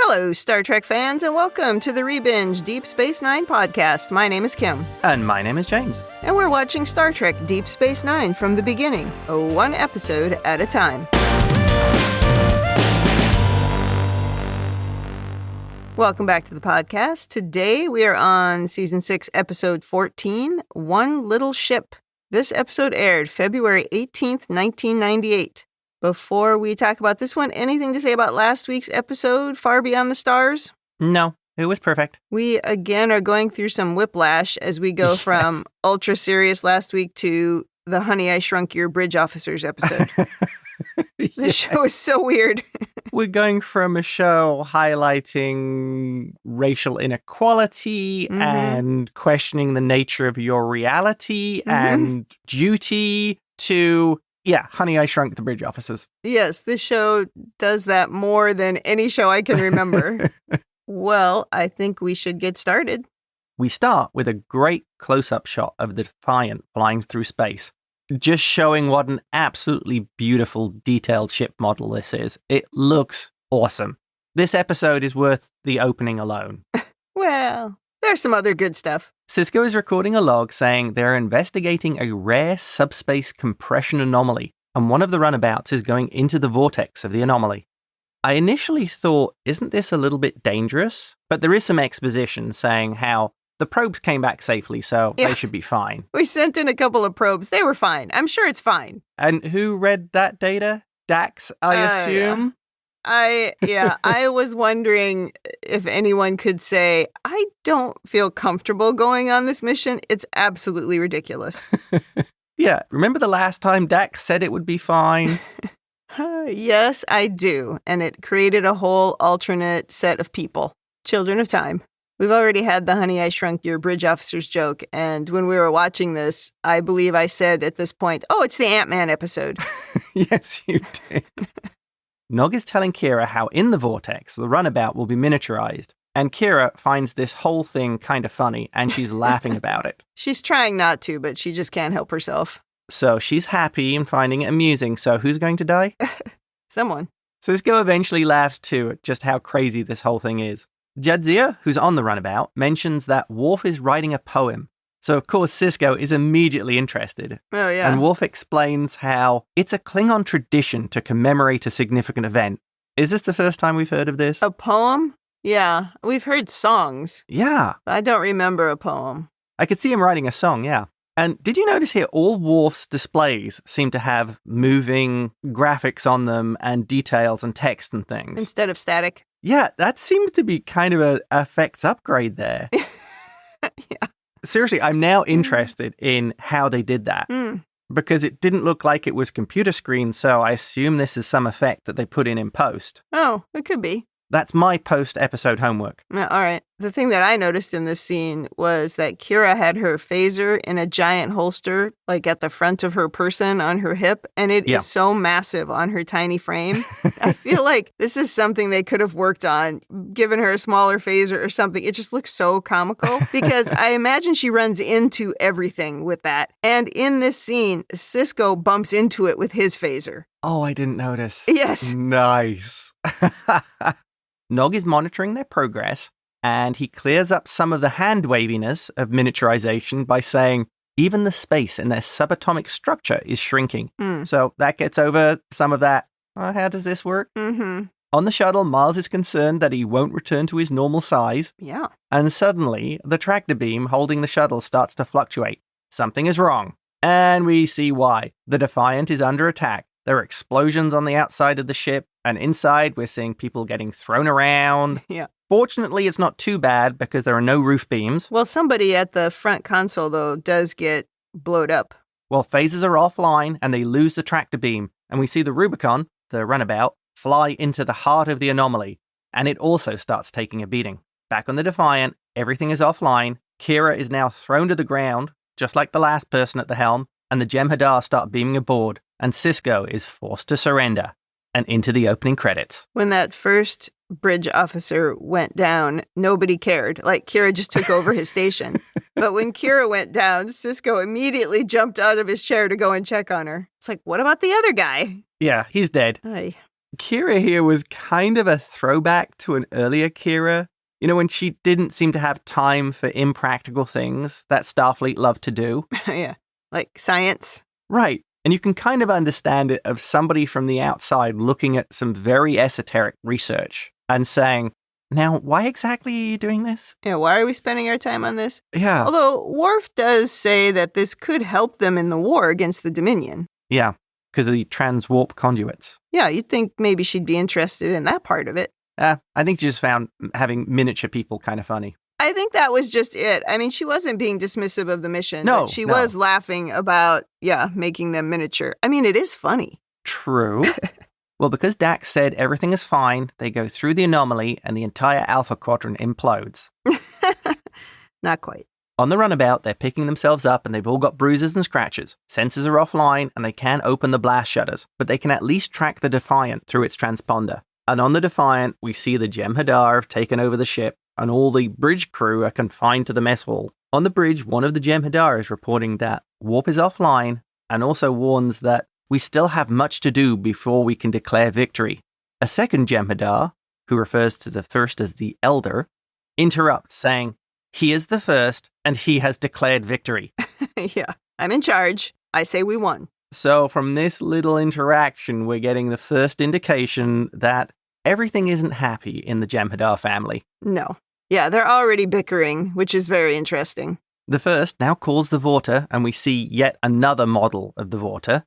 Hello, Star Trek fans, and welcome to the Rebinge Deep Space Nine podcast. My name is Kim. And my name is James. And we're watching Star Trek Deep Space Nine from the beginning, one episode at a time. Welcome back to the podcast. Today we are on Season 6, Episode 14, One Little Ship. This episode aired February 18th, 1998. Before we talk about this one, anything to say about last week's episode, Far Beyond the Stars? No, it was perfect. We, again, are going through some whiplash as we go from ultra serious last week to the Honey, I Shrunk Your Bridge Officers episode. This show is so weird. We're going from a show highlighting racial inequality and questioning the nature of your reality and duty to... Yeah, Honey, I Shrunk the Bridge Officers. Yes, this show does that more than any show I can remember. Well, I think we should get started. We start with a great close-up shot of the Defiant flying through space, just showing what an absolutely beautiful, detailed ship model this is. It looks awesome. This episode is worth the opening alone. Well, there's some other good stuff. Sisko is recording a log saying they're investigating a rare subspace compression anomaly, and one of the runabouts is going into the vortex of the anomaly. I initially thought, isn't this a little bit dangerous? But there is some exposition saying how the probes came back safely, so they should be fine. We sent in a couple of probes. They were fine. I'm sure it's fine. And who read that data? Dax, I assume? I was wondering if anyone could say, I don't feel comfortable going on this mission. It's absolutely ridiculous. Yeah, remember the last time Dax said it would be fine? Yes, I do. And it created a whole alternate set of people. Children of time. We've already had the Honey, I Shrunk Your Bridge Officers joke. And when we were watching this, I believe I said at this point, oh, it's the Ant-Man episode. Yes, you did. Nog is telling Kira how in the vortex, the runabout will be miniaturized. And Kira finds this whole thing kind of funny, and she's laughing about it. She's trying not to, but she just can't help herself. So she's happy and finding it amusing. So who's going to die? Someone. Sisko eventually laughs too at just how crazy this whole thing is. Jadzia, who's on the runabout, mentions that Worf is writing a poem. So, of course, Sisko is immediately interested. Oh, yeah. And Worf explains how it's a Klingon tradition to commemorate a significant event. Is this the first time we've heard of this? A poem? Yeah. We've heard songs. Yeah. But I don't remember a poem. I could see him writing a song, yeah. And did you notice here, all Worf's displays seem to have moving graphics on them and details and text and things. Instead of static? Yeah, that seemed to be kind of an effects upgrade there. Yeah. Seriously, I'm now interested in how they did that. Because it didn't look like it was computer screen, so I assume this is some effect that they put in post. Oh, it could be. That's my post-episode homework. All right. The thing that I noticed in this scene was that Kira had her phaser in a giant holster, like at the front of her person on her hip, and it is so massive on her tiny frame. I feel like this is something they could have worked on, given her a smaller phaser or something. It just looks so comical because I imagine she runs into everything with that. And in this scene, Sisko bumps into it with his phaser. Oh, I didn't notice. Yes. Nice. Nog is monitoring their progress, and he clears up some of the hand waviness of miniaturization by saying even the space in their subatomic structure is shrinking. So that gets over some of that. How does this work? On the shuttle, Miles is concerned that he won't return to his normal size. Yeah. And suddenly, the tractor beam holding the shuttle starts to fluctuate. Something is wrong. And we see why. The Defiant is under attack. There are explosions on the outside of the ship, and inside we're seeing people getting thrown around. Yeah. Fortunately, it's not too bad because there are no roof beams. Well, somebody at the front console, though, does get blowed up. Well, phasers are offline, and they lose the tractor beam, and we see the Rubicon, the runabout, fly into the heart of the anomaly, and it also starts taking a beating. Back on the Defiant, everything is offline. Kira is now thrown to the ground, just like the last person at the helm, and the Jem'Hadar start beaming aboard, and Sisko is forced to surrender, and into the opening credits. When that first bridge officer went down, nobody cared. Like, Kira just took over his station. But when Kira went down, Sisko immediately jumped out of his chair to go and check on her. It's like, what about the other guy? Yeah, he's dead. Aye. Kira here was kind of a throwback to an earlier Kira. You know, when she didn't seem to have time for impractical things that Starfleet loved to do. Yeah, like science. Right. And you can kind of understand it of somebody from the outside looking at some very esoteric research and saying, now, why exactly are you doing this? Yeah, why are we spending our time on this? Yeah. Although Worf does say that this could help them in the war against the Dominion. Yeah, because of the transwarp conduits. Yeah, you'd think maybe she'd be interested in that part of it. I think she just found having miniature people kind of funny. I think that was just it. I mean, she wasn't being dismissive of the mission. No, but she was laughing about, making them miniature. I mean, it is funny. True. Well, because Dax said everything is fine, they go through the anomaly and the entire Alpha Quadrant implodes. Not quite. On the runabout, they're picking themselves up and they've all got bruises and scratches. Sensors are offline and they can't open the blast shutters, but they can at least track the Defiant through its transponder. And on the Defiant, we see the Jem'Hadar have taken over the ship, and all the bridge crew are confined to the mess hall. On the bridge, one of the Jem'Hadar is reporting that warp is offline, and also warns that we still have much to do before we can declare victory. A second Jem'Hadar, who refers to the first as the Elder, interrupts, saying, "He is the first, and he has declared victory." Yeah, I'm in charge. I say we won. So from this little interaction, we're getting the first indication that everything isn't happy in the Jem'Hadar family. No. Yeah, they're already bickering, which is very interesting. The first now calls the Vorta, and we see yet another model of the Vorta.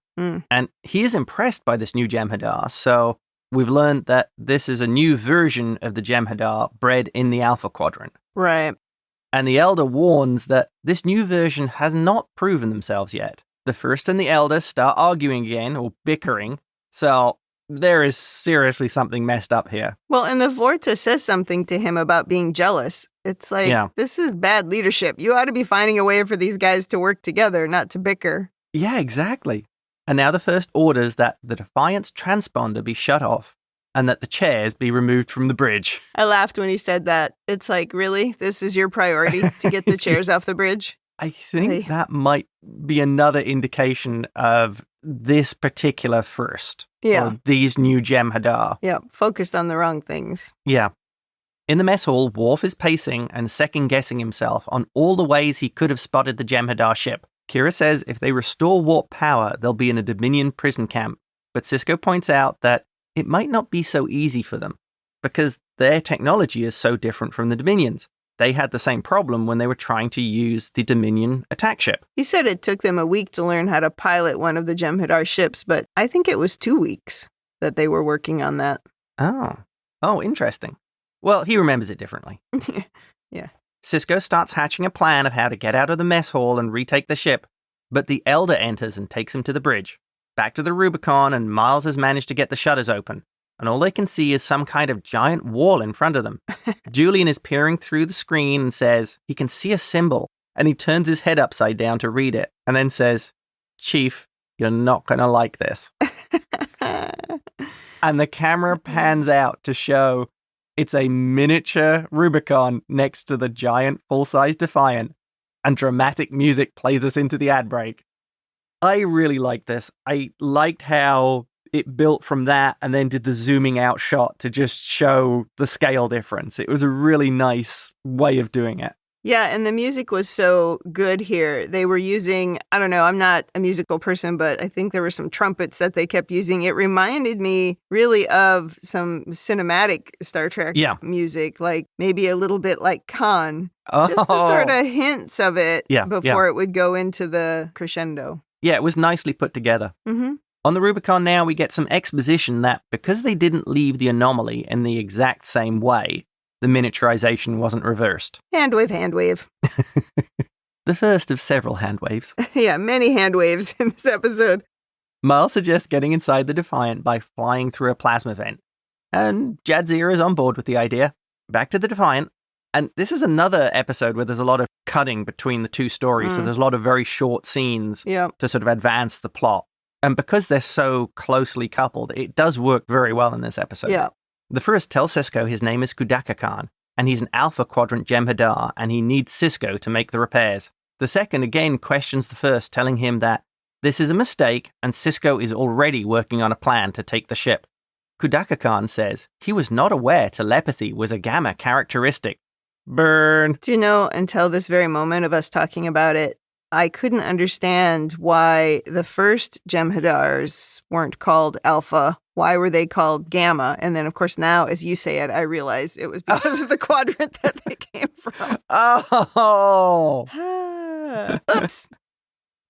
And he is impressed by this new Jem'Hadar, so we've learned that this is a new version of the Jem'Hadar bred in the Alpha Quadrant. Right. And the Elder warns that this new version has not proven themselves yet. The First and the Elder start arguing again, or bickering, so there is seriously something messed up here. Well, and the Vorta says something to him about being jealous. It's like, This is bad leadership. You ought to be finding a way for these guys to work together, not to bicker. Yeah, exactly. And now the First orders that the Defiant's transponder be shut off and that the chairs be removed from the bridge. I laughed when he said that. It's like, really? This is your priority, to get the chairs off the bridge? I think that might be another indication of this particular First. Yeah. Or these new Jem'Hadar. Yeah, focused on the wrong things. Yeah. In the mess hall, Worf is pacing and second-guessing himself on all the ways he could have spotted the Jem'Hadar ship. Kira says if they restore warp power, they'll be in a Dominion prison camp. But Sisko points out that it might not be so easy for them, because their technology is so different from the Dominion's. They had the same problem when they were trying to use the Dominion attack ship. He said it took them a week to learn how to pilot one of the Jem'Hadar ships, but I think it was 2 weeks that they were working on that. Oh, interesting. Well, he remembers it differently. Yeah. Sisko starts hatching a plan of how to get out of the mess hall and retake the ship, but the Elder enters and takes him to the bridge. Back to the Rubicon, and Miles has managed to get the shutters open, and all they can see is some kind of giant wall in front of them. Julian is peering through the screen and says he can see a symbol, and he turns his head upside down to read it, and then says, "Chief, you're not going to like this." And the camera pans out to show it's a miniature Rubicon next to the giant full-size Defiant, and dramatic music plays us into the ad break. I really liked this. I liked how it built from that and then did the zooming out shot to just show the scale difference. It was a really nice way of doing it. Yeah, and the music was so good here. They were using, I don't know, I'm not a musical person, but I think there were some trumpets that they kept using. It reminded me really of some cinematic Star Trek music, like maybe a little bit like Khan. Just the sort of hints of it before it would go into the crescendo. Yeah, it was nicely put together. Mm-hmm. On the Rubicon now, we get some exposition that because they didn't leave the anomaly in the exact same way, the miniaturization wasn't reversed. Hand wave. The first of several hand waves. Yeah, many hand waves in this episode. Miles suggests getting inside the Defiant by flying through a plasma vent. And Jadzia is on board with the idea. Back to the Defiant. And this is another episode where there's a lot of cutting between the two stories, so there's a lot of very short scenes to sort of advance the plot. And because they're so closely coupled, it does work very well in this episode. Yeah. The first tells Sisko his name is Kudaka Khan, and he's an Alpha Quadrant Jem'Hadar, and he needs Sisko to make the repairs. The second again questions the first, telling him that this is a mistake, and Sisko is already working on a plan to take the ship. Kudaka-Khan says he was not aware telepathy was a Gamma characteristic. Burn. Do you know, until this very moment of us talking about it, I couldn't understand why the first Jem'Hadars weren't called Alpha. Why were they called Gamma? And then, of course, now, as you say it, I realize it was because of the quadrant that they came from. Oh! Oops.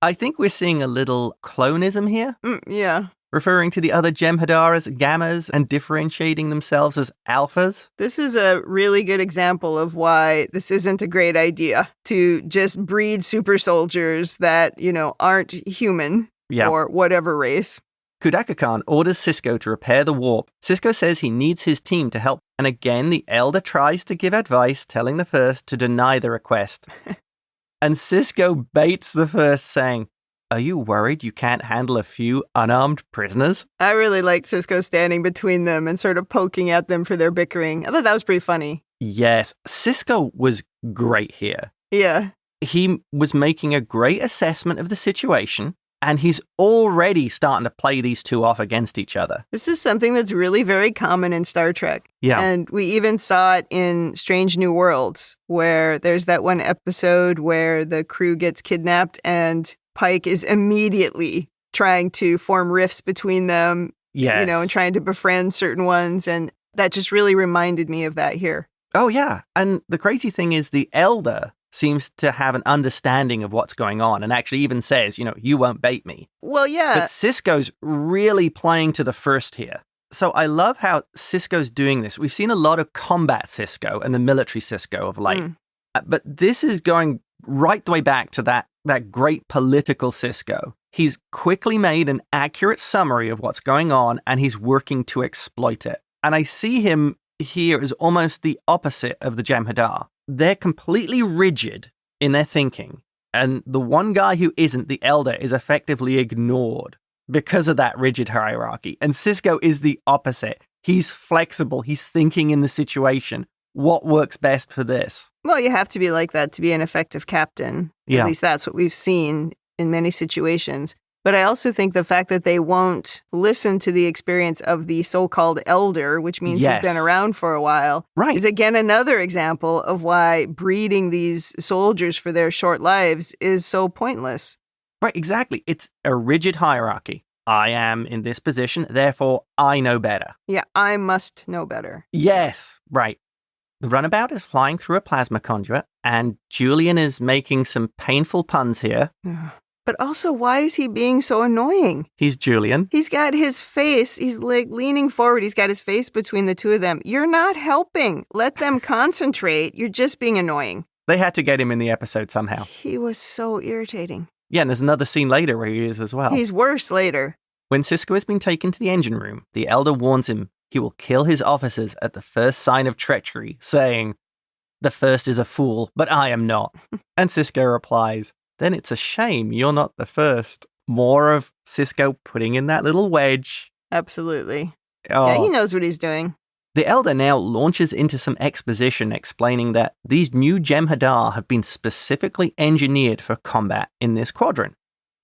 I think we're seeing a little clonism here. Yeah. Referring to the other Jem'Hadar as Gammas and differentiating themselves as Alphas. This is a really good example of why this isn't a great idea to just breed super soldiers that, aren't human or whatever race. Kudaka-Khan orders Sisko to repair the warp. Sisko says he needs his team to help. And again, the Elder tries to give advice, telling the First to deny the request. And Sisko baits the First, saying, "Are you worried you can't handle a few unarmed prisoners?" I really liked Sisko standing between them and sort of poking at them for their bickering. I thought that was pretty funny. Yes, Sisko was great here. Yeah. He was making a great assessment of the situation, and he's already starting to play these two off against each other. This is something that's really very common in Star Trek. Yeah. And we even saw it in Strange New Worlds, where there's that one episode where the crew gets kidnapped and Pike is immediately trying to form rifts between them, and trying to befriend certain ones. And that just really reminded me of that here. Oh, yeah. And the crazy thing is the Elder seems to have an understanding of what's going on and actually even says, you won't bait me. Well, yeah. But Sisko's really playing to the First here. So I love how Sisko's doing this. We've seen a lot of combat Sisko and the military Sisko of late. But this is going right the way back to that great political Sisko. He's quickly made an accurate summary of what's going on, and he's working to exploit it. And I see him here as almost the opposite of the Jem'Hadar. They're completely rigid in their thinking, and the one guy who isn't, the Elder, is effectively ignored because of that rigid hierarchy. And Sisko is the opposite. He's flexible. He's thinking in the situation. What works best for this? Well, you have to be like that to be an effective captain. Yeah. At least that's what we've seen in many situations. But I also think the fact that they won't listen to the experience of the so-called Elder, which means he's been around for a while, is again another example of why breeding these soldiers for their short lives is so pointless. Right, exactly. It's a rigid hierarchy. I am in this position, therefore I know better. Yeah, I must know better. Yes, right. The runabout is flying through a plasma conduit, and Julian is making some painful puns here. But also, why is he being so annoying? He's Julian. He's got his face, he's like leaning forward, he's got his face between the two of them. You're not helping. Let them concentrate. You're just being annoying. They had to get him in the episode somehow. He was so irritating. Yeah, and there's another scene later where he is as well. He's worse later. When Sisko has been taken to the engine room, the Elder warns him he will kill his officers at the first sign of treachery, saying, "The First is a fool, but I am not." And Sisko replies, "Then it's a shame you're not the First." More of Sisko putting in that little wedge. Absolutely. Oh. Yeah, he knows what he's doing. The Elder now launches into some exposition explaining that these new Jem'Hadar have been specifically engineered for combat in this quadrant,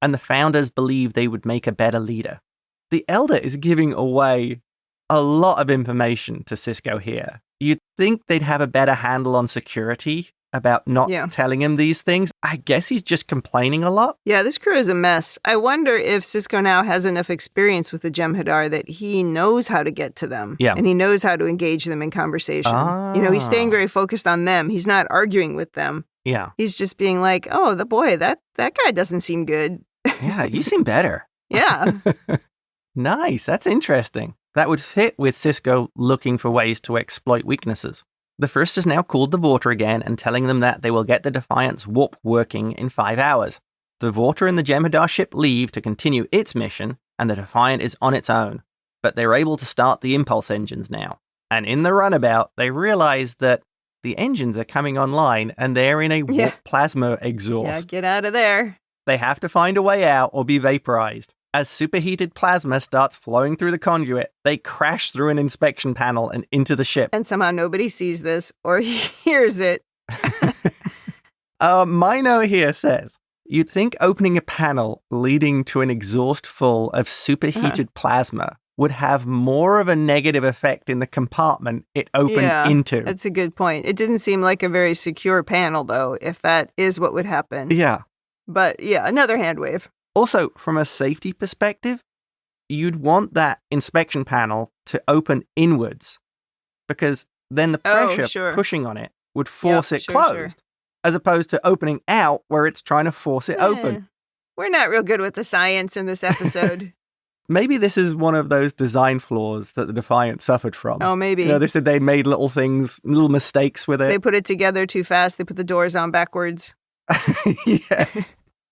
and the Founders believe they would make a better leader. The Elder is giving away a lot of information to Sisko here. You'd think they'd have a better handle on security about not telling him these things. I guess he's just complaining a lot. Yeah, this crew is a mess. I wonder if Sisko now has enough experience with the Jem'Hadar that he knows how to get to them. Yeah. And he knows how to engage them in conversation. He's staying very focused on them. He's not arguing with them. Yeah. He's just being like, "Oh, the boy, that guy doesn't seem good." Yeah, you seem better. Yeah. Nice. That's interesting. That would fit with Sisko looking for ways to exploit weaknesses. The First has now called the Vorta again and telling them that they will get the Defiant's warp working in 5 hours. The Vorta and the Jem'Hadar ship leave to continue its mission, and the Defiant is on its own. But they're able to start the impulse engines now. And in the runabout, they realize that the engines are coming online and they're in a warp plasma exhaust. Yeah, get out of there. They have to find a way out or be vaporized. As superheated plasma starts flowing through the conduit, they crash through an inspection panel and into the ship. And somehow nobody sees this or hears it. My note here says, you'd think opening a panel leading to an exhaust full of superheated plasma would have more of a negative effect in the compartment it opened into. That's a good point. It didn't seem like a very secure panel, though, if that is what would happen. Yeah. But yeah, another hand wave. Also, from a safety perspective, you'd want that inspection panel to open inwards because then the pressure pushing on it would force it closed, as opposed to opening out where it's trying to force it open. We're not real good with the science in this episode. Maybe this is one of those design flaws that the Defiant suffered from. Oh, maybe. You know, they said they made little things, little mistakes with it. They put it together too fast. They put the doors on backwards. Yes.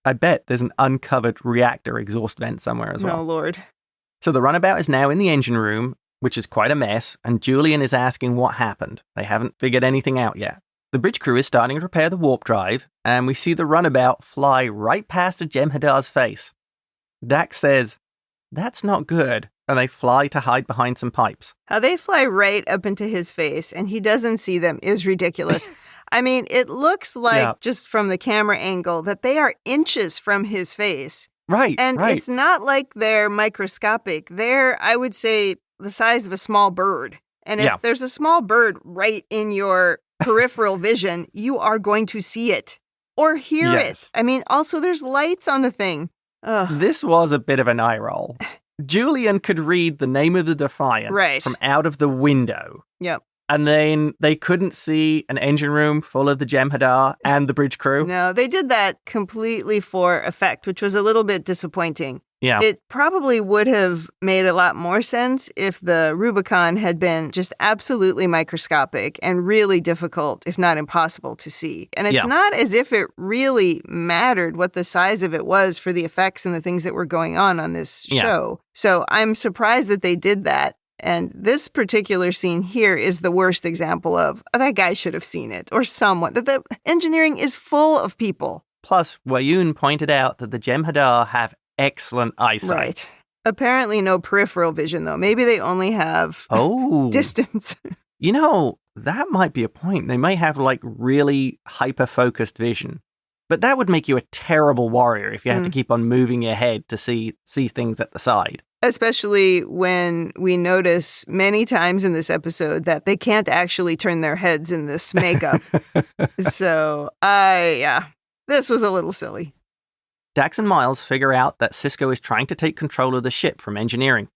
I bet there's an uncovered reactor exhaust vent somewhere as well. Oh, Lord. So the runabout is now in the engine room, which is quite a mess, and Julian is asking what happened. They haven't figured anything out yet. The bridge crew is starting to repair the warp drive, and we see the runabout fly right past Jem'Hadar's face. Dax says, "That's not good," and they fly to hide behind some pipes. How they fly right up into his face, and he doesn't see them is ridiculous. I mean, it looks like, just from the camera angle, that they are inches from his face. Right, and it's not like they're microscopic. They're, I would say, the size of a small bird. And if there's a small bird right in your peripheral vision, you are going to see it or hear it. I mean, also there's lights on the thing. Ugh. This was a bit of an eye roll. Julian could read the name of the Defiant from out of the window. Yep. And then they couldn't see an engine room full of the Jem'Hadar and the bridge crew. No, they did that completely for effect, which was a little bit disappointing. Yeah. It probably would have made a lot more sense if the Rubicon had been just absolutely microscopic and really difficult, if not impossible, to see. And it's not as if it really mattered what the size of it was for the effects and the things that were going on this show. So I'm surprised that they did that. And this particular scene here is the worst example of, that guy should have seen it, or someone. That the engineering is full of people. Plus, Wayun pointed out that the Jem'Hadar have excellent eyesight. Right. Apparently no peripheral vision, though. Maybe they only have distance. You know, that might be a point. They may have, like, really hyper-focused vision. But that would make you a terrible warrior if you have to keep on moving your head to see things at the side. Especially when we notice many times in this episode that they can't actually turn their heads in this makeup. So, this was a little silly. Dax and Miles figure out that Sisko is trying to take control of the ship from engineering.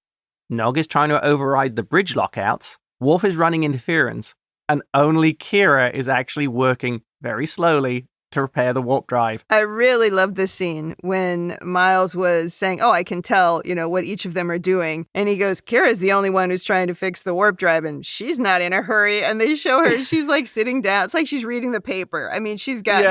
Nog is trying to override the bridge lockouts, Worf is running interference, and only Kira is actually working very slowly to repair the warp drive. I really love this scene when Miles was saying, I can tell, what each of them are doing. And he goes, Kira's the only one who's trying to fix the warp drive, and she's not in a hurry. And they show her, she's like sitting down. It's like she's reading the paper. I mean, she's got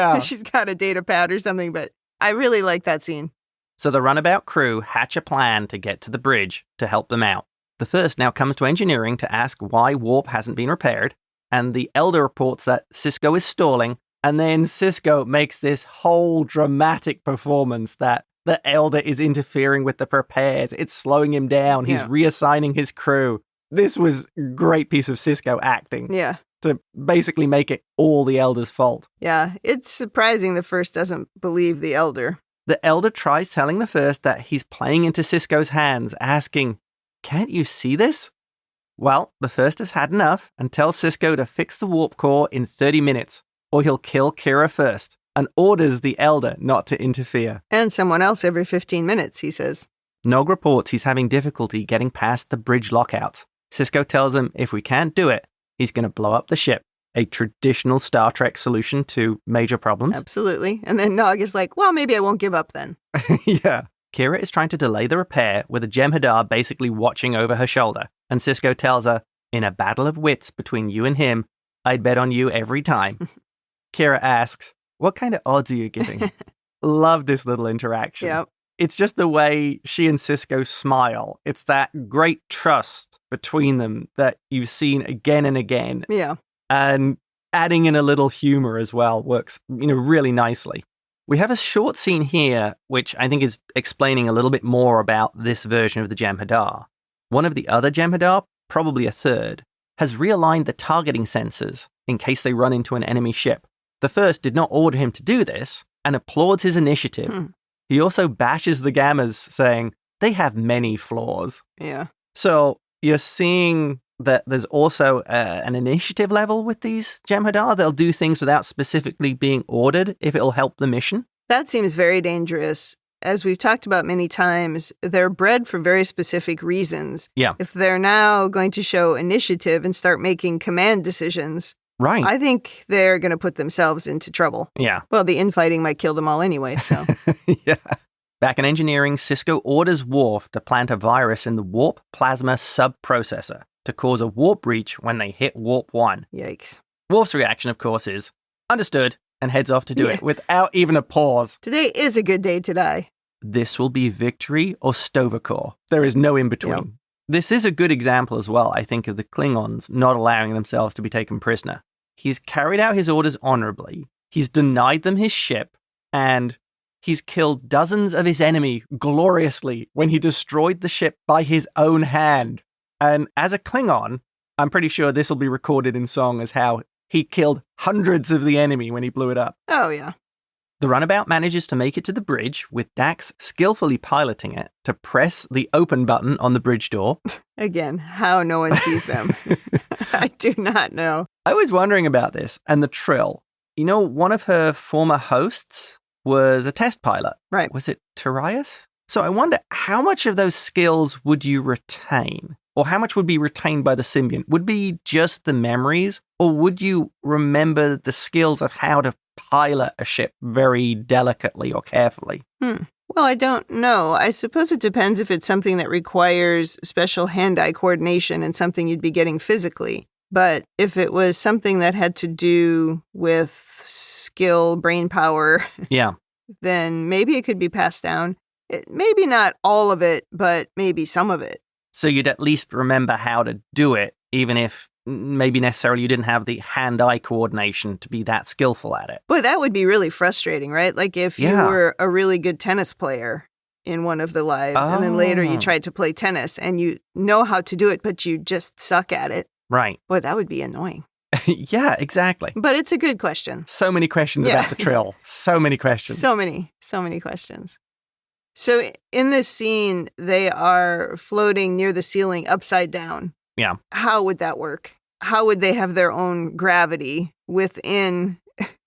a data pad or something, but I really like that scene. So the runabout crew hatch a plan to get to the bridge to help them out. The first now comes to engineering to ask why warp hasn't been repaired. And the Elder reports that Sisko is stalling. And then Sisko makes this whole dramatic performance that the Elder is interfering with the repairs. It's slowing him down. He's reassigning his crew. This was a great piece of Sisko acting. Yeah. To basically make it all the Elder's fault. Yeah, it's surprising the First doesn't believe the Elder. The Elder tries telling the First that he's playing into Sisko's hands, asking, "Can't you see this?" Well, the First has had enough and tells Sisko to fix the warp core in 30 minutes. Or he'll kill Kira first, and orders the Elder not to interfere. And someone else every 15 minutes, he says. Nog reports he's having difficulty getting past the bridge lockouts. Sisko tells him if we can't do it, he's going to blow up the ship. A traditional Star Trek solution to major problems. Absolutely. And then Nog is like, well, maybe I won't give up then. Yeah. Kira is trying to delay the repair with a Jem'Hadar basically watching over her shoulder. And Sisko tells her, in a battle of wits between you and him, I'd bet on you every time. Kira asks, what kind of odds are you giving? Love this little interaction. Yep. It's just the way she and Sisko smile. It's that great trust between them that you've seen again and again. Yeah. And adding in a little humor as well works, really nicely. We have a short scene here, which I think is explaining a little bit more about this version of the Jem'Hadar. One of the other Jem'Hadar, probably a third, has realigned the targeting sensors in case they run into an enemy ship. The First did not order him to do this and applauds his initiative. He also bashes the Gammas, saying they have many flaws. Yeah. So you're seeing that there's also an initiative level with these Jem'Hadar. They'll do things without specifically being ordered if it'll help the mission. That seems very dangerous. As we've talked about many times, they're bred for very specific reasons. Yeah. If they're now going to show initiative and start making command decisions, right, I think they're going to put themselves into trouble. Yeah. Well, the infighting might kill them all anyway, so. Yeah. Back in engineering, Cisco orders Worf to plant a virus in the warp plasma sub-processor to cause a warp breach when they hit warp 1. Yikes. Worf's reaction, of course, is understood and heads off to do it without even a pause. Today is a good day to die. This will be victory or Stovercore. There is no in between. Yep. This is a good example as well, I think, of the Klingons not allowing themselves to be taken prisoner. He's carried out his orders honorably. He's denied them his ship, and he's killed dozens of his enemy gloriously when he destroyed the ship by his own hand. And as a Klingon, I'm pretty sure this will be recorded in song as how he killed hundreds of the enemy when he blew it up. Oh, yeah. The runabout manages to make it to the bridge, with Dax skillfully piloting it to press the open button on the bridge door. Again, how no one sees them. I do not know. I was wondering about this and the Trill. You know, one of her former hosts was a test pilot. Right. Was it Tarius? So I wonder, how much of those skills would you retain? Or how much would be retained by the symbiont? Would it be just the memories? Or would you remember the skills of how to pilot a ship very delicately or carefully? Well, I don't know. I suppose it depends if it's something that requires special hand-eye coordination and something you'd be getting physically. But if it was something that had to do with skill, brain power, then maybe it could be passed down. Maybe not all of it, but maybe some of it. So you'd at least remember how to do it, even if maybe necessarily you didn't have the hand-eye coordination to be that skillful at it. Boy, that would be really frustrating, right? Like if you were a really good tennis player in one of the lives, and then later you tried to play tennis, and you know how to do it, but you just suck at it. Right. Boy, that would be annoying. Yeah, exactly. But it's a good question. So many questions about the Trill. So many questions. So many questions. So in this scene, they are floating near the ceiling upside down. Yeah. How would that work? How would they have their own gravity within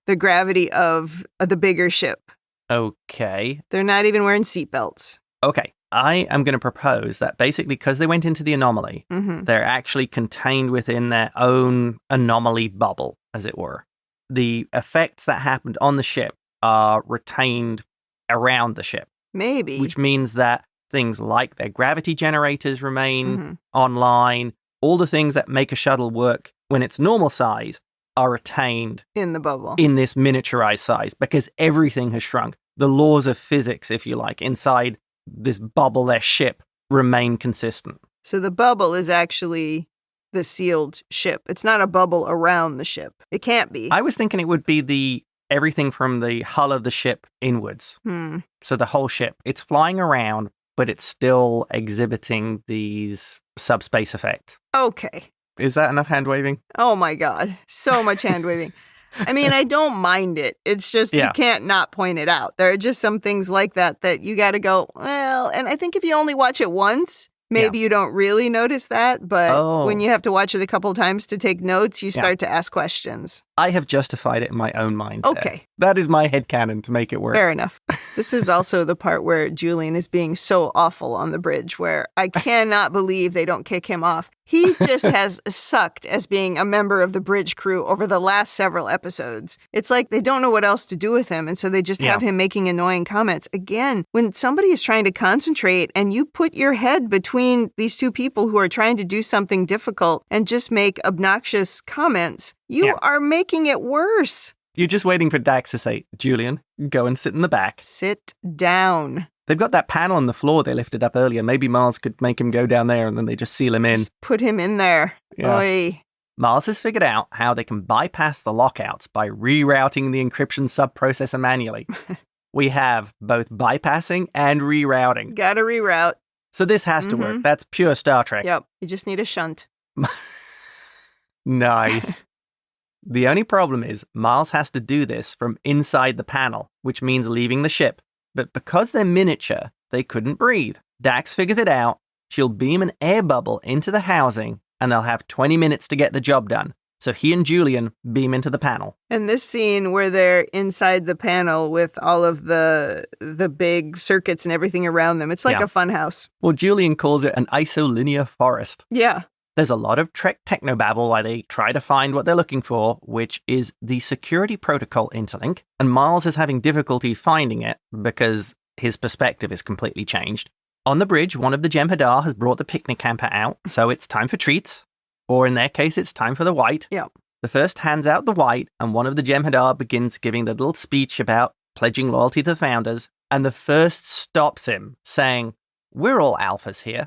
the gravity of the bigger ship? Okay. They're not even wearing seatbelts. Okay. I am going to propose that basically because they went into the anomaly, they're actually contained within their own anomaly bubble, as it were. The effects that happened on the ship are retained around the ship. Maybe. Which means that things like their gravity generators remain online. All the things that make a shuttle work when it's normal size are retained in the bubble, in this miniaturized size, because everything has shrunk. The laws of physics, if you like, inside this bubble, their ship, remain consistent. So the bubble is actually the sealed ship. It's not a bubble around the ship. It can't be. I was thinking it would be everything from the hull of the ship inwards. So the whole ship. It's flying around, but it's still exhibiting these subspace effects. Okay. Is that enough hand waving? Oh my God. So much hand waving. I mean, I don't mind it. It's just you can't not point it out. There are just some things like that you got to go, well, and I think if you only watch it once, maybe you don't really notice that. But when you have to watch it a couple times to take notes, you start to ask questions. I have justified it in my own mind. Okay. That is my headcanon to make it work. Fair enough. This is also the part where Julian is being so awful on the bridge, where I cannot believe they don't kick him off. He just has sucked as being a member of the bridge crew over the last several episodes. It's like they don't know what else to do with him, and so they just have him making annoying comments. Again, when somebody is trying to concentrate and you put your head between these two people who are trying to do something difficult and just make obnoxious comments, you are making it worse. You're just waiting for Dax to say, Julian, go and sit in the back. Sit down. They've got that panel on the floor they lifted up earlier. Maybe Miles could make him go down there and then they just seal him in. Just put him in there. Yeah. Oy. Miles has figured out how they can bypass the lockouts by rerouting the encryption sub-processor manually. We have both bypassing and rerouting. Gotta reroute. So this has to work. That's pure Star Trek. Yep. You just need a shunt. Nice. The only problem is Miles has to do this from inside the panel, which means leaving the ship. But because they're miniature, they couldn't breathe. Dax figures it out she'll beam an air bubble into the housing, and they'll have 20 minutes to get the job done. So he and Julian beam into the panel. And this scene where they're inside the panel with all of the big circuits and everything around them, it's like a fun house. Well, Julian calls it an isolinear forest. Yeah. There's a lot of Trek technobabble while they try to find what they're looking for, which is the security protocol interlink. And Miles is having difficulty finding it because his perspective is completely changed. On the bridge, one of the Jem'Hadar has brought the picnic hamper out, so it's time for treats. Or in their case, it's time for the white. Yeah. The first hands out the white, and one of the Jem'Hadar begins giving the little speech about pledging loyalty to the founders, and the first stops him, saying, "We're all alphas here.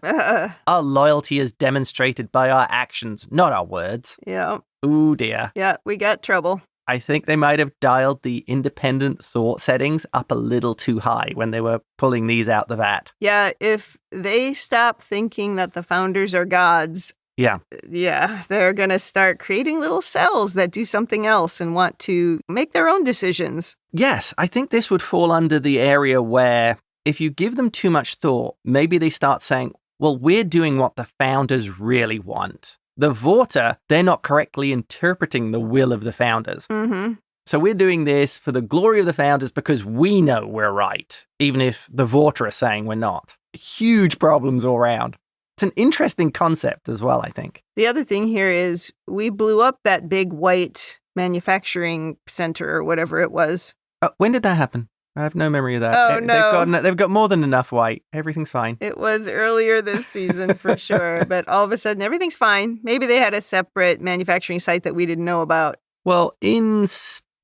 Our loyalty is demonstrated by our actions, not our words." Yeah. Ooh, dear. Yeah, we got trouble. I think they might have dialed the independent thought settings up a little too high when they were pulling these out the vat. Yeah, if they stop thinking that the founders are gods... Yeah, they're going to start creating little cells that do something else and want to make their own decisions. Yes, I think this would fall under the area where if you give them too much thought, maybe they start saying, well, we're doing what the founders really want. The Vorta, they're not correctly interpreting the will of the founders. Mm-hmm. So we're doing this for the glory of the founders because we know we're right, even if the Vorta are saying we're not. Huge problems all around. It's an interesting concept as well, I think. The other thing here is we blew up that big white manufacturing center or whatever it was. When did that happen? I have no memory of that. Oh, no. They've got more than enough white. Everything's fine. It was earlier this season for sure, but all of a sudden everything's fine. Maybe they had a separate manufacturing site that we didn't know about. Well, in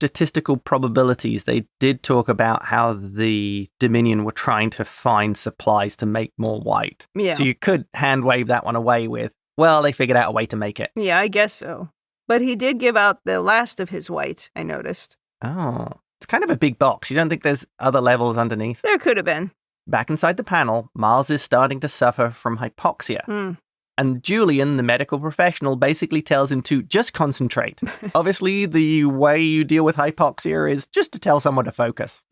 statistical probabilities, they did talk about how the Dominion were trying to find supplies to make more white. Yeah. So you could hand wave that one away with, well, they figured out a way to make it. Yeah, I guess so. But he did give out the last of his white, I noticed. Oh, it's kind of a big box. You don't think there's other levels underneath? There could have been. Back inside the panel, Miles is starting to suffer from hypoxia. And Julian, the medical professional, basically tells him to just concentrate. Obviously, the way you deal with hypoxia is just to tell someone to focus.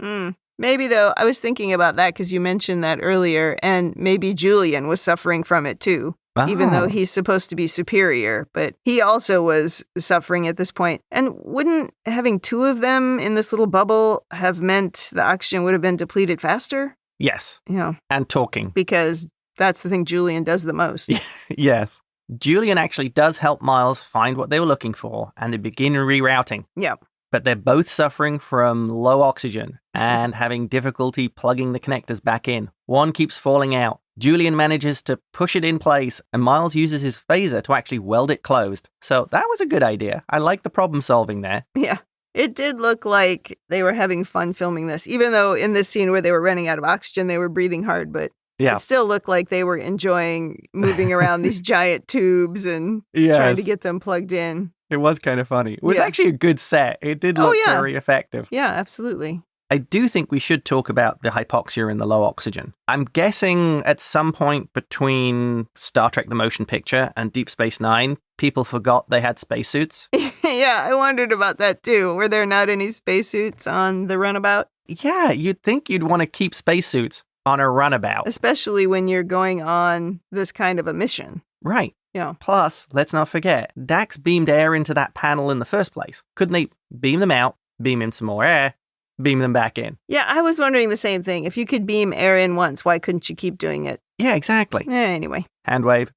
Maybe, though, I was thinking about that because you mentioned that earlier, and maybe Julian was suffering from it too, even though he's supposed to be superior. But he also was suffering at this point. And wouldn't having two of them in this little bubble have meant the oxygen would have been depleted faster? Yes. Yeah. And talking. Because that's the thing Julian does the most. Yes. Julian actually does help Miles find what they were looking for, and they begin rerouting. Yeah. But they're both suffering from low oxygen and having difficulty plugging the connectors back in. One keeps falling out. Julian manages to push it in place, and Miles uses his phaser to actually weld it closed. So that was a good idea. I like the problem solving there. Yeah. It did look like they were having fun filming this, even though in this scene where they were running out of oxygen, they were breathing hard, but it still looked like they were enjoying moving around these giant tubes and trying to get them plugged in. It was kind of funny. It was actually a good set. It did look very effective. Yeah, absolutely. I do think we should talk about the hypoxia and the low oxygen. I'm guessing at some point between Star Trek The Motion Picture and Deep Space Nine, people forgot they had spacesuits. Yeah, I wondered about that too. Were there not any spacesuits on the runabout? Yeah, you'd think you'd want to keep spacesuits on a runabout. Especially when you're going on this kind of a mission. Right. Yeah. Plus, let's not forget, Dax beamed air into that panel in the first place. Couldn't they beam them out, beam in some more air, beam them back in? Yeah, I was wondering the same thing. If you could beam air in once, why couldn't you keep doing it? Yeah, exactly. Anyway. Hand wave.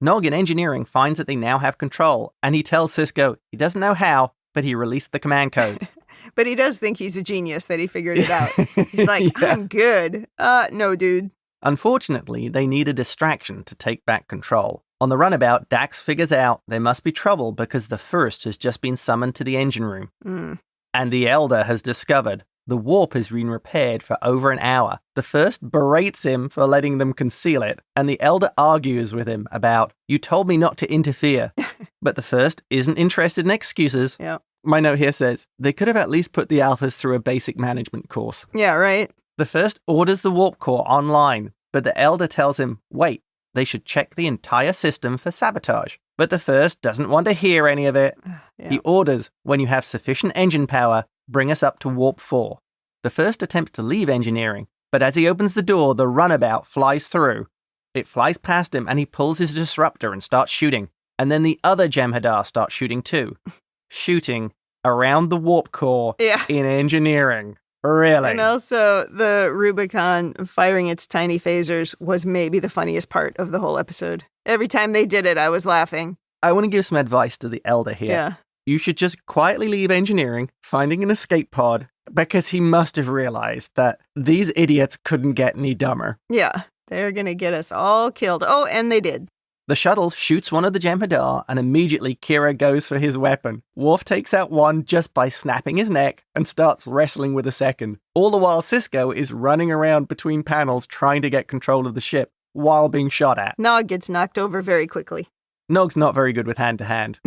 Nog in engineering finds that they now have control, and he tells Sisko he doesn't know how, but he released the command code. But he does think he's a genius that he figured it out. He's like, I'm good. No, dude. Unfortunately, they need a distraction to take back control. On the runabout, Dax figures out there must be trouble because the First has just been summoned to the engine room. And the Elder has discovered the warp has been repaired for over an hour. The First berates him for letting them conceal it, and the Elder argues with him about, you told me not to interfere. But the First isn't interested in excuses. Yeah. My note here says, they could have at least put the Alphas through a basic management course. Yeah, right. The First orders the warp core online, but the Elder tells him, wait, they should check the entire system for sabotage. But the First doesn't want to hear any of it. Yeah. He orders, when you have sufficient engine power, bring us up to warp 4. The First attempts to leave engineering, but as he opens the door, the runabout flies through. It flies past him and he pulls his disruptor and starts shooting. And then the other Jem'Hadar starts shooting too. Shooting around the warp core in engineering. Really? And also, the Rubicon firing its tiny phasers was maybe the funniest part of the whole episode. Every time they did it, I was laughing. I want to give some advice to the Elder here. Yeah. You should just quietly leave engineering, finding an escape pod, because he must have realized that these idiots couldn't get any dumber. Yeah, they're going to get us all killed. Oh, and they did. The shuttle shoots one of the Jem'Hadar, and immediately Kira goes for his weapon. Worf takes out one just by snapping his neck and starts wrestling with a second. All the while Sisko is running around between panels trying to get control of the ship while being shot at. Nog gets knocked over very quickly. Nog's not very good with hand-to-hand.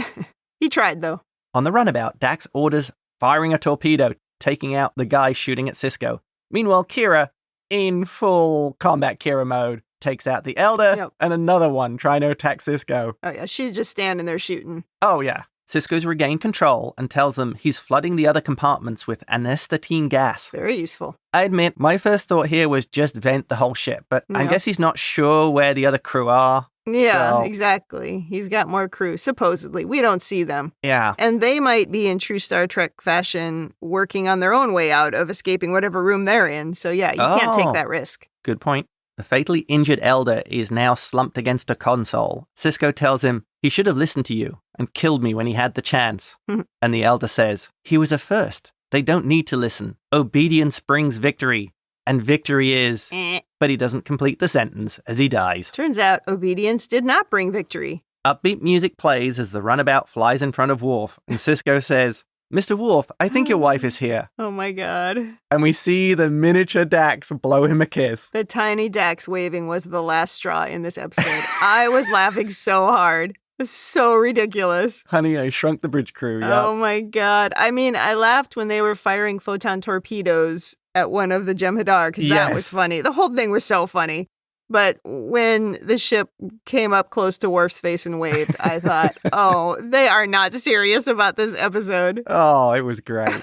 He tried, though. On the runabout, Dax orders firing a torpedo, taking out the guy shooting at Sisko. Meanwhile, Kira, in full combat Kira mode, takes out the Elder and another one trying to attack Sisko. Oh, yeah. She's just standing there shooting. Oh, yeah. Sisko's regained control and tells them he's flooding the other compartments with anesstatine gas. Very useful. I admit, my first thought here was just vent the whole ship, but I guess he's not sure where the other crew are. Yeah, exactly. He's got more crew, supposedly. We don't see them. Yeah. And they might be in true Star Trek fashion working on their own way out of escaping whatever room they're in. So yeah, you can't take that risk. Good point. The fatally injured Elder is now slumped against a console. Sisko tells him, he should have listened to you and killed me when he had the chance. And the Elder says, he was a first. They don't need to listen. Obedience brings victory. And victory is... But he doesn't complete the sentence as he dies. Turns out obedience did not bring victory. Upbeat music plays as the runabout flies in front of Worf, and Sisko says, Mr. Worf, I think your wife is here. Oh my god. And we see the miniature Dax blow him a kiss. The tiny Dax waving was the last straw in this episode. I was laughing so hard. So ridiculous. Honey, I Shrunk the Bridge Crew. Yeah. Oh my god. I mean, I laughed when they were firing photon torpedoes at one of the Jem'Hadar because that was funny. The whole thing was so funny. But when the ship came up close to Worf's face and waved, I thought, oh, they are not serious about this episode. Oh, it was great.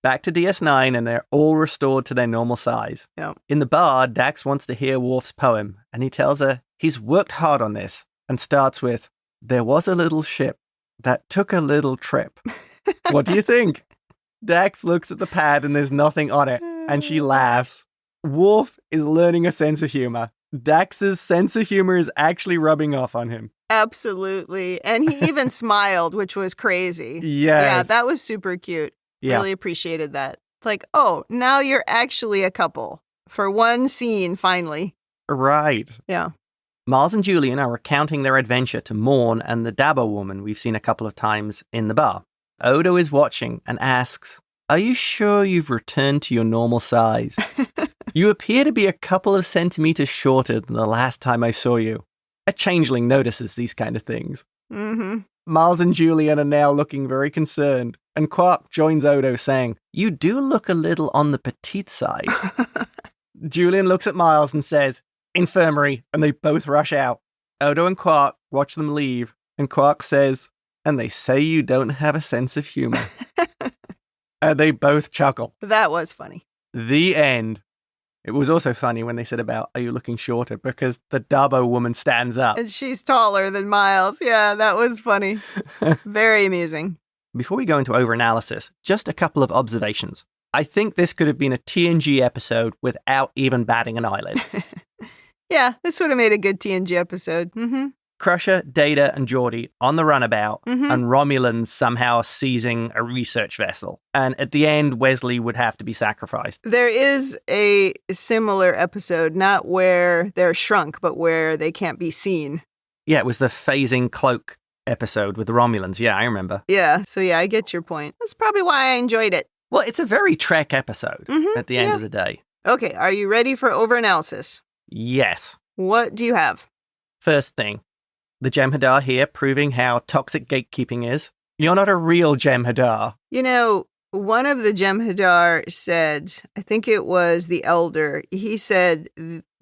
Back to DS9, and they're all restored to their normal size. Yep. In the bar, Dax wants to hear Worf's poem, and he tells her he's worked hard on this, and starts with, there was a little ship that took a little trip. What do you think? Dax looks at the pad and there's nothing on it, and she laughs. Worf is learning a sense of humor. Dax's sense of humor is actually rubbing off on him. Absolutely. And he even smiled, which was crazy. Yes. Yeah, that was super cute. Yeah. Really appreciated that. It's like, oh, now you're actually a couple. For one scene, finally. Right. Yeah. Miles and Julian are recounting their adventure to Morn and the Dabo woman we've seen a couple of times in the bar. Odo is watching and asks, are you sure you've returned to your normal size? You appear to be a couple of centimeters shorter than the last time I saw you. A changeling notices these kind of things. Mm-hmm. Miles and Julian are now looking very concerned, and Quark joins Odo saying, you do look a little on the petite side. Julian looks at Miles and says, infirmary, and they both rush out. Odo and Quark watch them leave, and Quark says, and they say you don't have a sense of humor. And they both chuckle. That was funny. The end. It was also funny when they said about, are you looking shorter? Because the Dabo woman stands up. And she's taller than Miles. Yeah, that was funny. Very amusing. Before we go into overanalysis, just a couple of observations. I think this could have been a TNG episode without even batting an eyelid. Yeah, this would have made a good TNG episode. Mm-hmm. Crusher, Data, and Geordi on the runabout, and Romulans somehow seizing a research vessel. And at the end, Wesley would have to be sacrificed. There is a similar episode, not where they're shrunk, but where they can't be seen. Yeah, it was the phasing cloak episode with the Romulans. Yeah, I remember. Yeah, so yeah, I get your point. That's probably why I enjoyed it. Well, it's a very Trek episode at the end of the day. Okay, are you ready for overanalysis? Yes. What do you have? First thing. The Jem'Hadar here proving how toxic gatekeeping is. You're not a real Jem'Hadar. You know, one of the Jem'Hadar said, I think it was the Elder, he said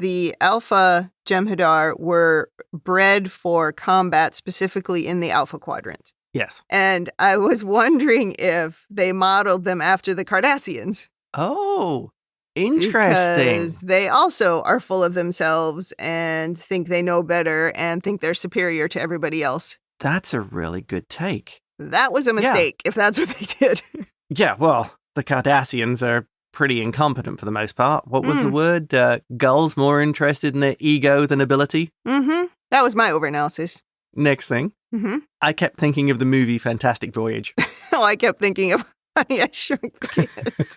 the Alpha Jem'Hadar were bred for combat specifically in the Alpha Quadrant. Yes. And I was wondering if they modeled them after the Cardassians. Oh, Interesting. Because they also are full of themselves and think they know better and think they're superior to everybody else. That's a really good take. That was a mistake, if that's what they did. Yeah, well, the Cardassians are pretty incompetent for the most part. What was the word? Gulls more interested in their ego than ability? Mm-hmm. That was my overanalysis. Next thing, I kept thinking of the movie Fantastic Voyage. Oh, I kept thinking of Honey, I Shrunk the Kids.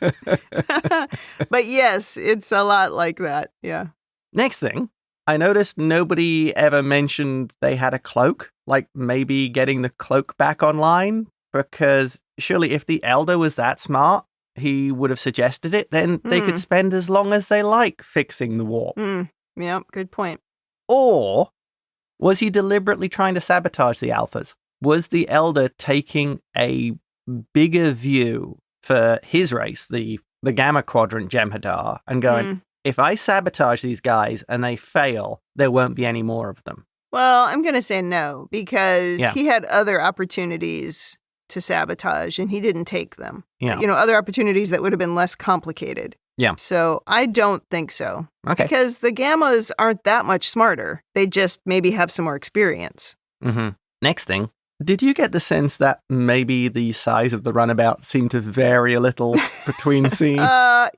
But yes, it's a lot like that, yeah. Next thing, I noticed nobody ever mentioned they had a cloak, like maybe getting the cloak back online, because surely if the Elder was that smart, he would have suggested it, then they could spend as long as they like fixing the warp. Yeah, good point. Or was he deliberately trying to sabotage the Alphas? Was the Elder taking a bigger view for his race, the Gamma Quadrant Jem'Hadar, and going, if I sabotage these guys and they fail, there won't be any more of them? Well, I'm going to say no, because he had other opportunities to sabotage and he didn't take them. Yeah. You know, other opportunities that would have been less complicated. Yeah. So I don't think so. Okay. Because the Gammas aren't that much smarter. They just maybe have some more experience. Next thing, did you get the sense that maybe the size of the runabout seemed to vary a little between scenes?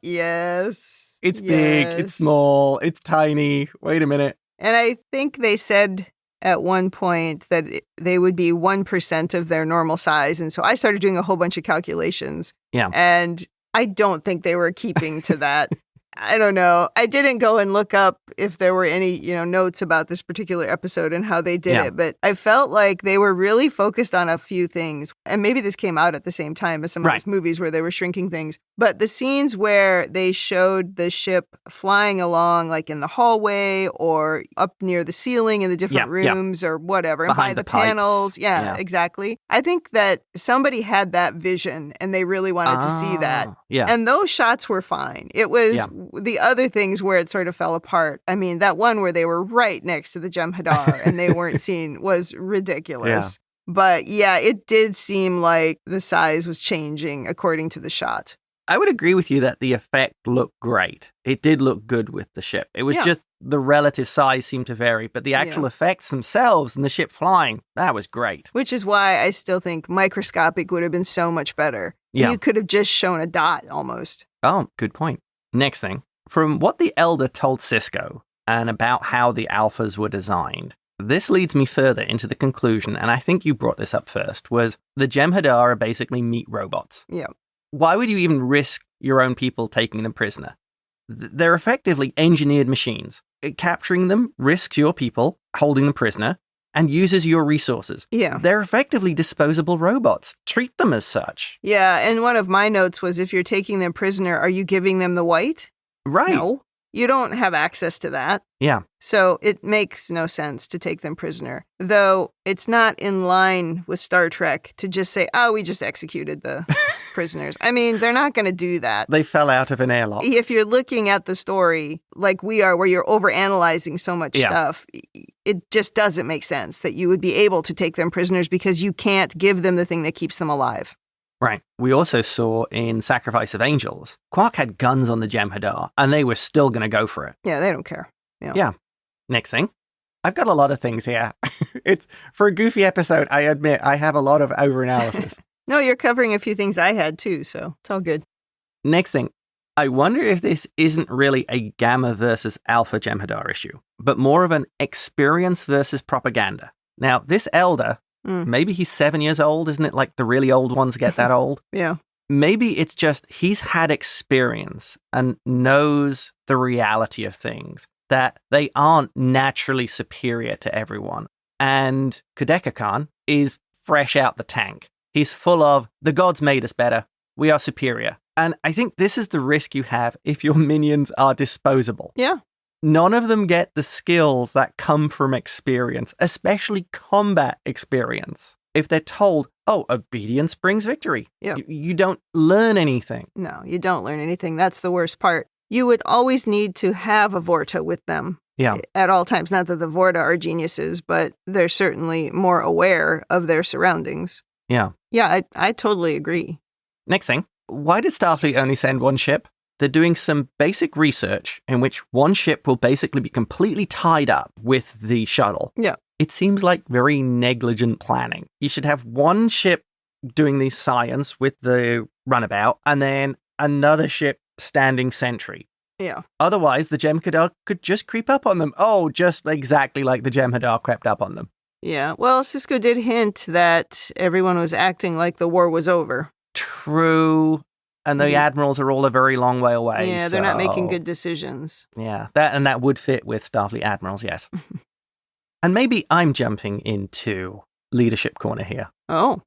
Yes. It's big, it's small, it's tiny. Wait a minute. And I think they said at one point that they would be 1% of their normal size. And so I started doing a whole bunch of calculations. Yeah. And I don't think they were keeping to that. I don't know. I didn't go and look up if there were any, notes about this particular episode and how they did it, but I felt like they were really focused on a few things. And maybe this came out at the same time as some of those movies where they were shrinking things. But the scenes where they showed the ship flying along, like in the hallway or up near the ceiling in the different rooms or whatever, and by the panels. Yeah, exactly. I think that somebody had that vision and they really wanted to see that. Yeah. And those shots were fine. It was the other things where it sort of fell apart. I mean, that one where they were right next to the Jem'Hadar and they weren't seen was ridiculous. But yeah, it did seem like the size was changing according to the shot. I would agree with you that the effect looked great. It did look good with the ship. It was just the relative size seemed to vary, but the actual effects themselves and the ship flying, that was great. Which is why I still think microscopic would have been so much better. Yeah. You could have just shown a dot almost. Oh, good point. Next thing, from what the Elder told Sisko and about how the Alphas were designed, this leads me further into the conclusion, and I think you brought this up first, was the Jem'Hadar are basically meat robots. Yeah. Why would you even risk your own people taking them prisoner? They're effectively engineered machines. Capturing them risks your people, holding them prisoner, and uses your resources. Yeah. They're effectively disposable robots. Treat them as such. Yeah, and one of my notes was, if you're taking them prisoner, are you giving them the white? Right. No. You don't have access to that. Yeah. So it makes no sense to take them prisoner. Though it's not in line with Star Trek to just say, we just executed the prisoners. I mean, they're not going to do that. They fell out of an airlock. If you're looking at the story like we are, where you're overanalyzing so much stuff, it just doesn't make sense that you would be able to take them prisoners because you can't give them the thing that keeps them alive. Right. We also saw in Sacrifice of Angels, Quark had guns on the Jem'Hadar, and they were still going to go for it. Yeah, they don't care. Yeah. Next thing. I've got a lot of things here. It's for a goofy episode, I admit, I have a lot of overanalysis. No, you're covering a few things I had too, so it's all good. Next thing. I wonder if this isn't really a Gamma versus Alpha Jem'Hadar issue, but more of an experience versus propaganda. Now, this Elder... Maybe he's 7 years old, isn't it? Like the really old ones get that old. Yeah. Maybe it's just he's had experience and knows the reality of things, that they aren't naturally superior to everyone. And Kudeka Khan is fresh out the tank. He's full of, the gods made us better. We are superior. And I think this is the risk you have if your minions are disposable. Yeah. None of them get the skills that come from experience, especially combat experience. If they're told, obedience brings victory, you don't learn anything. No, you don't learn anything. That's the worst part. You would always need to have a Vorta with them at all times. Not that the Vorta are geniuses, but they're certainly more aware of their surroundings. Yeah. Yeah, I totally agree. Next thing, why did Starfleet only send one ship? they're doing some basic research in which one ship will basically be completely tied up with the shuttle. Yeah. It seems like very negligent planning. You should have one ship doing the science with the runabout and then another ship standing sentry. Yeah. Otherwise, the Jem'Hadar could just creep up on them. Oh, just exactly like the Jem'Hadar crept up on them. Yeah. Well, Sisko did hint that everyone was acting like the war was over. True. And the admirals are all a very long way away. Yeah, they're not making good decisions. Yeah, that would fit with Starfleet admirals, yes. And maybe I'm jumping into leadership corner here. Oh.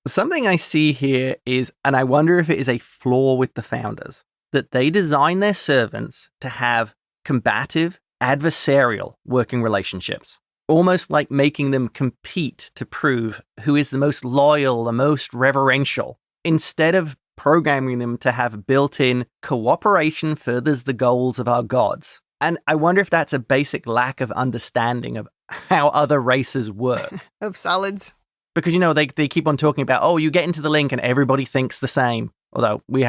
Something I see here is, and I wonder if it is a flaw with the founders, that they design their servants to have combative, adversarial working relationships. Almost like making them compete to prove who is the most loyal, the most reverential, instead of programming them to have built-in cooperation furthers the goals of our gods. And I wonder if that's a basic lack of understanding of how other races work. Of solids. Because, they keep on talking about, oh, you get into the link and everybody thinks the same. Although we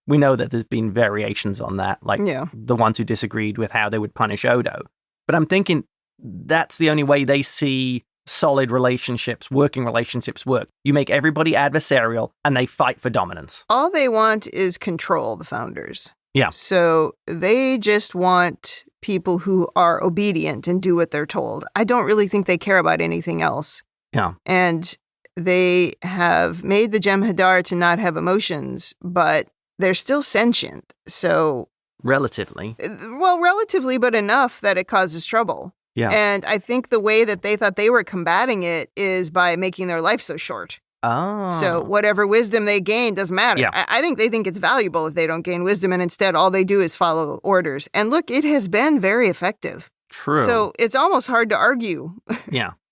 know that there's been variations on that, like the ones who disagreed with how they would punish Odo. But I'm thinking that's the only way they see solid relationships, working relationships work. You make everybody adversarial and they fight for dominance. All they want is control, the founders. Yeah. So they just want people who are obedient and do what they're told. I don't really think they care about anything else. Yeah. And they have made the Jem'Hadar to not have emotions, but they're still sentient. So relatively, but enough that it causes trouble. Yeah. And I think the way that they thought they were combating it is by making their life so short. Oh. So whatever wisdom they gain doesn't matter. Yeah. I think they think it's valuable if they don't gain wisdom, and instead all they do is follow orders. And look, it has been very effective. True. So it's almost hard to argue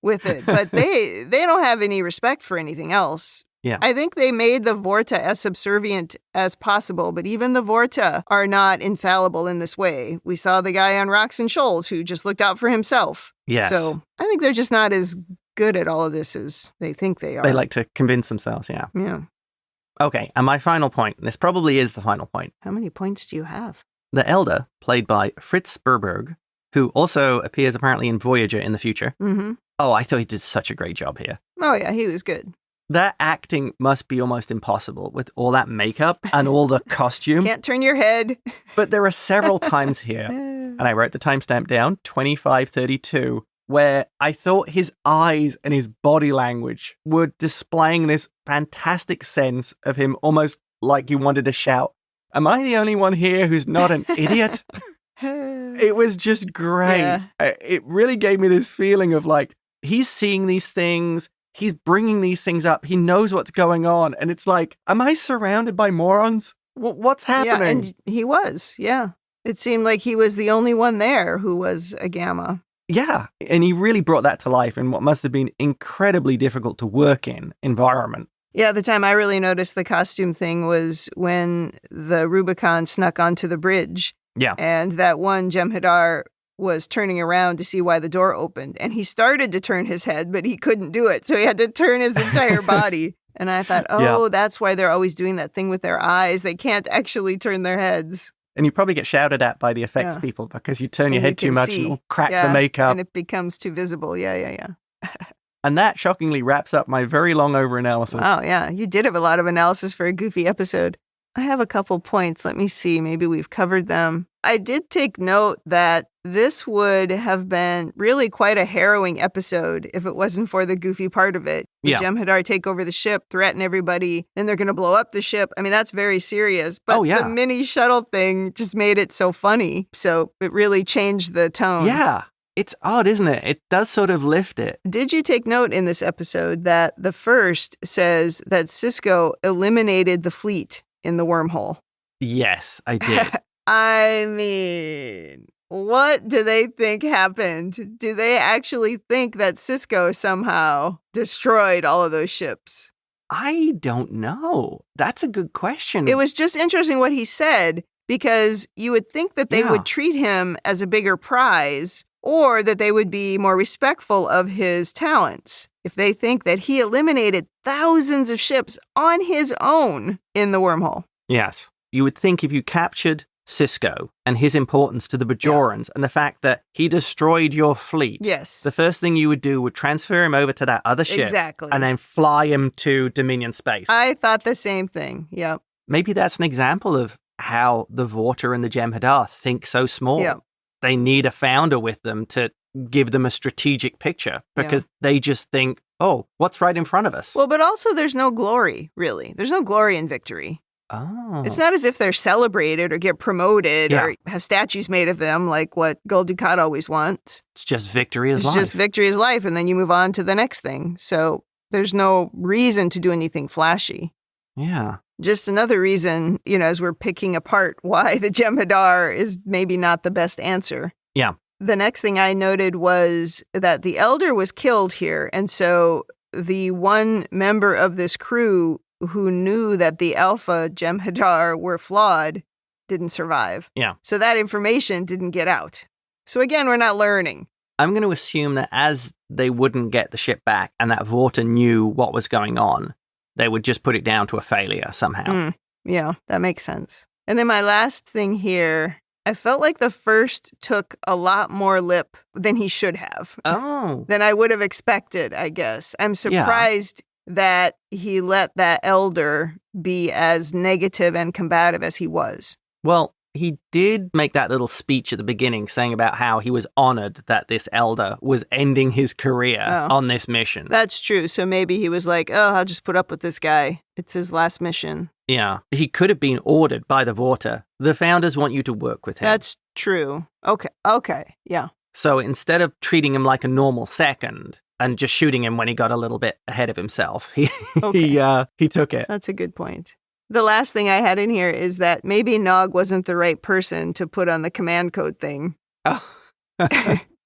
with it. But they don't have any respect for anything else. Yeah. I think they made the Vorta as subservient as possible, but even the Vorta are not infallible in this way. We saw the guy on Rocks and Shoals who just looked out for himself. Yes. So I think they're just not as good at all of this as they think they are. They like to convince themselves, yeah. Yeah. Okay, and my final point, this probably is the final point. How many points do you have? The Elder, played by Fritz Sperberg, who also appears apparently in Voyager in the future. Mm-hmm. Oh, I thought he did such a great job here. Oh, yeah, he was good. That acting must be almost impossible with all that makeup and all the costume. Can't turn your head. But there are several times here, and I wrote the timestamp down, 25:32, where I thought his eyes and his body language were displaying this fantastic sense of him almost like he wanted to shout, "Am I the only one here who's not an idiot?" It was just great. Yeah. It really gave me this feeling of like, he's seeing these things, he's bringing these things up, he knows what's going on, and it's like, am I surrounded by morons? What's happening? Yeah, and he was, yeah. It seemed like he was the only one there who was a Gamma. Yeah, and he really brought that to life in what must have been incredibly difficult to work in environment. Yeah, the time I really noticed the costume thing was when the Rubicon snuck onto the bridge. Yeah. And that one Jem'Hadar was turning around to see why the door opened. And he started to turn his head, but he couldn't do it. So he had to turn his entire body. And I thought, that's why they're always doing that thing with their eyes. They can't actually turn their heads. And you probably get shouted at by the effects people because you turn your head too much and it'll crack the makeup. And it becomes too visible. Yeah. And that shockingly wraps up my very long over-analysis. Oh, yeah. You did have a lot of analysis for a goofy episode. I have a couple points. Let me see. Maybe we've covered them. I did take note that this would have been really quite a harrowing episode if it wasn't for the goofy part of it. The Jem'Hadar take over the ship, threaten everybody, and they're going to blow up the ship. I mean, that's very serious. But the mini shuttle thing just made it so funny. So it really changed the tone. Yeah. It's odd, isn't it? It does sort of lift it. Did you take note in this episode that the first says that Sisko eliminated the fleet in the wormhole? Yes, I did. I mean, what do they think happened? Do they actually think that Sisko somehow destroyed all of those ships? I don't know. That's a good question. It was just interesting what he said, because you would think that they would treat him as a bigger prize, or that they would be more respectful of his talents if they think that he eliminated thousands of ships on his own in the wormhole. Yes. You would think if you captured Sisko and his importance to the Bajorans and the fact that he destroyed your fleet, yes, the first thing you would do would transfer him over to that other ship and then fly him to Dominion space. I thought the same thing. Yep. Maybe that's an example of how the Vorta and the Jem'Hadar think so small. Yep. They need a founder with them to give them a strategic picture because they just think, oh, what's right in front of us? Well, but also there's no glory, really. There's no glory in victory. Oh. It's not as if they're celebrated or get promoted or have statues made of them like what Gul Dukat always wants. It's just victory is life. It's just victory is life, and then you move on to the next thing. So there's no reason to do anything flashy. Yeah. Just another reason, as we're picking apart why the Jem'Hadar is maybe not the best answer. Yeah. The next thing I noted was that the Elder was killed here, and so the one member of this crew who knew that the Alpha Jem'Hadar were flawed didn't survive. Yeah. So that information didn't get out. So again, we're not learning. I'm going to assume that as they wouldn't get the ship back and that Vorta knew what was going on, they would just put it down to a failure somehow. Yeah, that makes sense. And then my last thing here, I felt like the first took a lot more lip than he should have. Oh. Than I would have expected, I guess. I'm surprised that he let that Elder be as negative and combative as he was. Well, he did make that little speech at the beginning saying about how he was honored that this Elder was ending his career on this mission. That's true. So maybe he was like, I'll just put up with this guy. It's his last mission. Yeah. He could have been ordered by the Vorta. The founders want you to work with him. That's true. Okay. Yeah. So instead of treating him like a normal second and just shooting him when he got a little bit ahead of himself, he took it. That's a good point. The last thing I had in here is that maybe Nog wasn't the right person to put on the command code thing. Oh.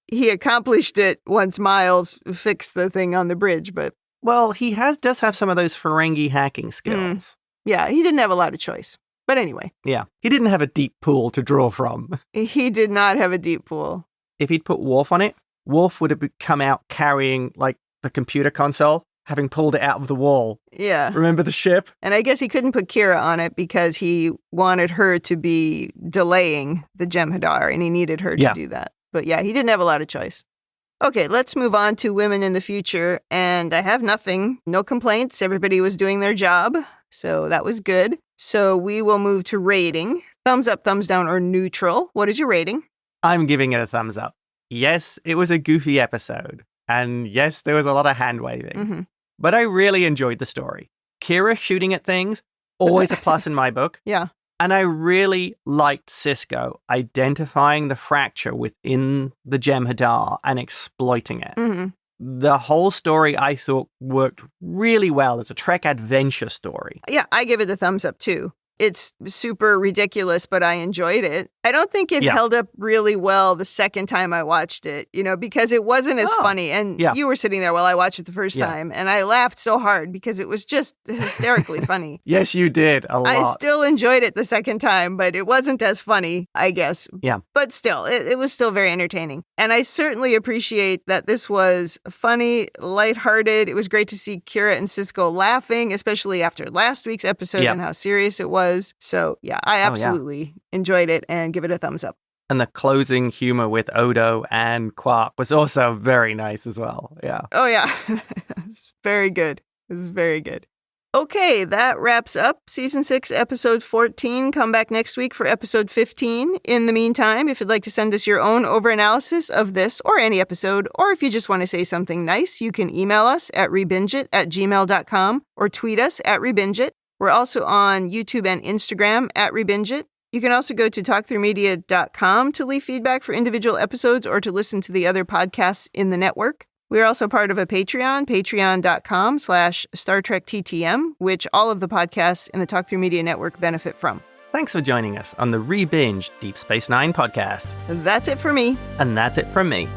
He accomplished it once Miles fixed the thing on the bridge, but... Well, he does have some of those Ferengi hacking skills. Yeah, he didn't have a lot of choice. But anyway. Yeah, he didn't have a deep pool to draw from. He did not have a deep pool. If he'd put Worf on it, Worf would have come out carrying, the computer console, having pulled it out of the wall. Yeah. Remember the ship? And I guess he couldn't put Kira on it because he wanted her to be delaying the Jem'Hadar, and he needed her to do that. But yeah, he didn't have a lot of choice. Okay, let's move on to women in the future. And I have nothing. No complaints. Everybody was doing their job. So that was good. So we will move to rating. Thumbs up, thumbs down, or neutral. What is your rating? I'm giving it a thumbs up. Yes, it was a goofy episode. And yes, there was a lot of hand-waving. Mm-hmm. But I really enjoyed the story. Kira shooting at things, always a plus in my book. Yeah. And I really liked Sisko identifying the fracture within the Jem'Hadar and exploiting it. Mm-hmm. The whole story, I thought, worked really well as a Trek adventure story. Yeah, I give it a thumbs up, too. It's super ridiculous, but I enjoyed it. I don't think it held up really well the second time I watched it, because it wasn't as funny. And you were sitting there while I watched it the first time, and I laughed so hard because it was just hysterically funny. Yes, you did, a lot. I still enjoyed it the second time, but it wasn't as funny, I guess. Yeah. But still, it was still very entertaining. And I certainly appreciate that this was funny, lighthearted. It was great to see Kira and Sisko laughing, especially after last week's episode and how serious it was. So, yeah, I absolutely enjoyed it and give it a thumbs up. And the closing humor with Odo and Quark was also very nice as well. Yeah. Oh, yeah. It's very good. It was very good. Okay, that wraps up Season 6, Episode 14. Come back next week for Episode 15. In the meantime, if you'd like to send us your own overanalysis of this or any episode, or if you just want to say something nice, you can email us at ReBingeIT@gmail.com or tweet us at ReBingeIT. We're also on YouTube and Instagram at ReBingeIT. You can also go to talkthroughmedia.com to leave feedback for individual episodes or to listen to the other podcasts in the network. We're also part of a Patreon, patreon.com/Star Trek TTM, which all of the podcasts in the Talk Through Media network benefit from. Thanks for joining us on the ReBinge Deep Space Nine podcast. That's it for me. And that's it from me.